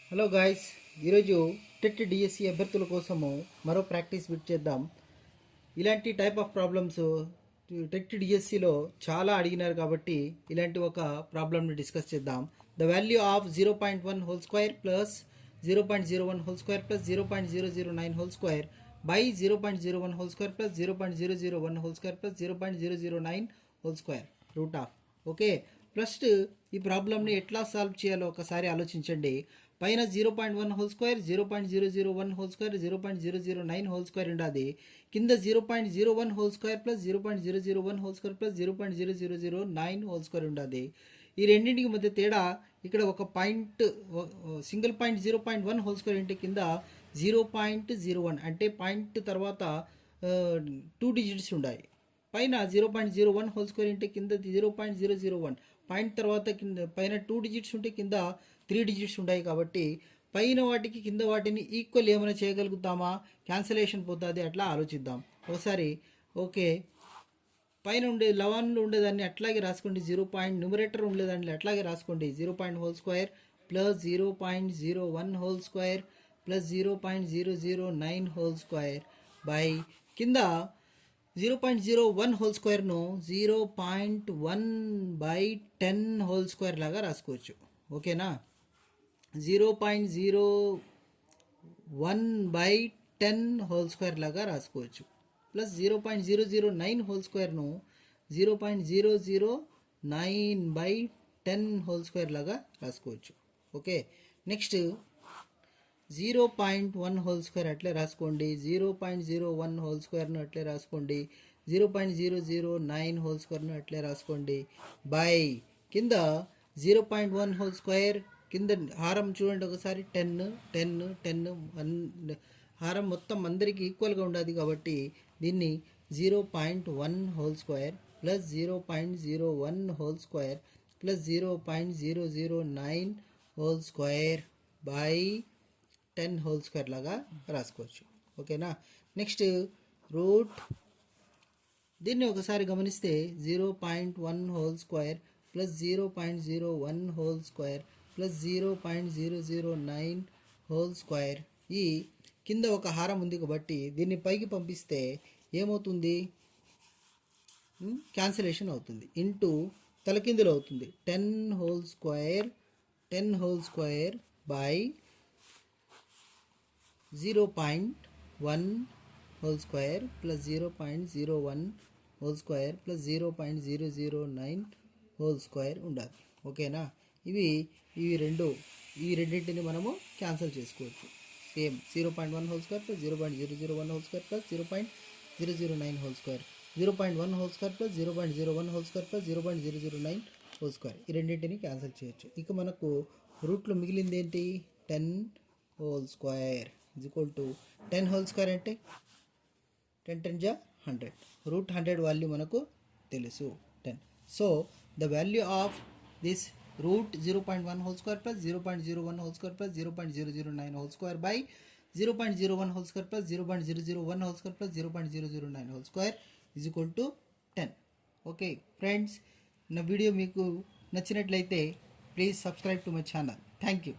Hello guys, ఈరోజు TET DSC అభ్యర్థుల కోసము మరో ప్రాక్టీస్ బిట్ చేద్దాం. ఇలాంటి టైప్ ఆఫ్ ప్రాబ్లమ్స్ టెట్ డిఎస్సిలో చాలా అడిగినారు కాబట్టి ఇలాంటి ఒక ప్రాబ్లమ్ని డిస్కస్ చేద్దాం. The value of 0.1 whole square plus 0.01 whole square plus 0.009 whole square by 0.01 whole square plus 0.001 whole square plus 0.009 whole square root of. Okay, first ఈ ప్రాబ్లమ్ని ఎట్లా సాల్వ్ చేయాలో ఒకసారి ఆలోచించండి. పైన 0.1 whole square, 0.001 whole square, 0.009 whole square ఉండాలి. కింద 0.01 whole square plus 0.001 whole square plus 0.0009 whole square ఉండాలి. ఈ రెండింటికి మధ్య తేడా ఇక్కడ ఒక point, single point 0.1 whole square ఇంటి కింద 0.01 అంటే పాయింట్ తర్వాత 2 డిజిట్స్ ఉన్నాయి. పైన 0.01 హోల్ స్క్వేర్ ఇంటి కింద 0.001 పాయింట్ తర్వాత కింద పైన 2 డిజిట్స్ ఉంటే కింద 3 డిజిట్స్ ఉంటాయి. కాబట్టి పైన వాటికి కింద వాటిని ఈక్వల్ ఏమైనా చేయగలుగుతామా? క్యాన్సలేషన్ పోతుంది. అట్లా ఆలోచిద్దాం ఒకసారి. ఓకే, పైన ఉండే 11 ఉండేదాన్ని అట్లాగే రాసుకోండి. 0. న్యూమరేటర్ ఉండేదాన్ని అట్లాగే రాసుకోండి. 0. Whole square plus 0.01 whole square plus 0.009 whole square by కింద 0.01 హోల్ స్క్వేర్ను 0.1/10 హోల్ స్క్వేర్ లాగా రాసుకోవచ్చు. ఓకేనా, 0.01/10 హోల్ స్క్వేర్ లాగా రాసుకోవచ్చు. ప్లస్ 0.009 హోల్ స్క్వేర్ను 0.009/10 హోల్ స్క్వేర్ లాగా రాసుకోవచ్చు. ఓకే, నెక్స్ట్ 0.1 హోల్ స్క్వేర్ అట్లే రాసుకోండి. 0.01 హోల్ స్క్వేర్ను అట్లే రాసుకోండి. 0.009 హోల్ స్క్వేర్ను అట్లే రాసుకోండి. బై కింద 0.1 హోల్ స్క్వేర్ కింద హారం చూడండి ఒకసారి. 10 హారం మొత్తం అందరికి ఈక్వల్గా ఉండదు కాబట్టి దీన్ని 0.1 whole square plus 0.01 whole square plus 0.009 whole square by 10 whole square లాగా రాసుకోవచ్చు. ఓకేనా, నెక్స్ట్ రూట్. దీన్ని ఒకసారి గమనిస్తే 0.1 whole square plus 0.01 whole square plus 0.009 whole square. ఈ కింద ఒక హారం ఉంది కాబట్టి దీన్ని పైకి పంపిస్తే ఏమవుతుంది? క్యాన్సిలేషన్ అవుతుంది. ఇంటూ తలకిందులు అవుతుంది. 10 whole square by 0.1 whole square plus 0.01 whole square plus 0.009 whole square ఉండాలి. ఓకేనా, ఈ రెండింటిని మనము క్యాన్సిల్ చేసుకోవచ్చు. Same 0.1 whole square plus 0.001 whole square plus 0.009 whole square, 0.1 whole square plus 0.01 whole square plus 0.009 whole square. ఈ రెండింటిని క్యాన్సిల్ చేయొచ్చు. ఇక మనకు రూట్లో మిగిలింది ఏంటి? 10 whole square is equal to 10 whole square అంటే 10 10 జా 100. రూట్ 100 వాల్యూ మనకు తెలుసు 10. So the value of this root 0.1 whole square plus 0.01 whole square plus 0.009 whole square by 0.01 whole square plus 0.001 whole square plus 0.009 whole square is equal to 10. Okay friends, నా video మీకు నచ్చినట్లయితే please subscribe to my channel. Thank you.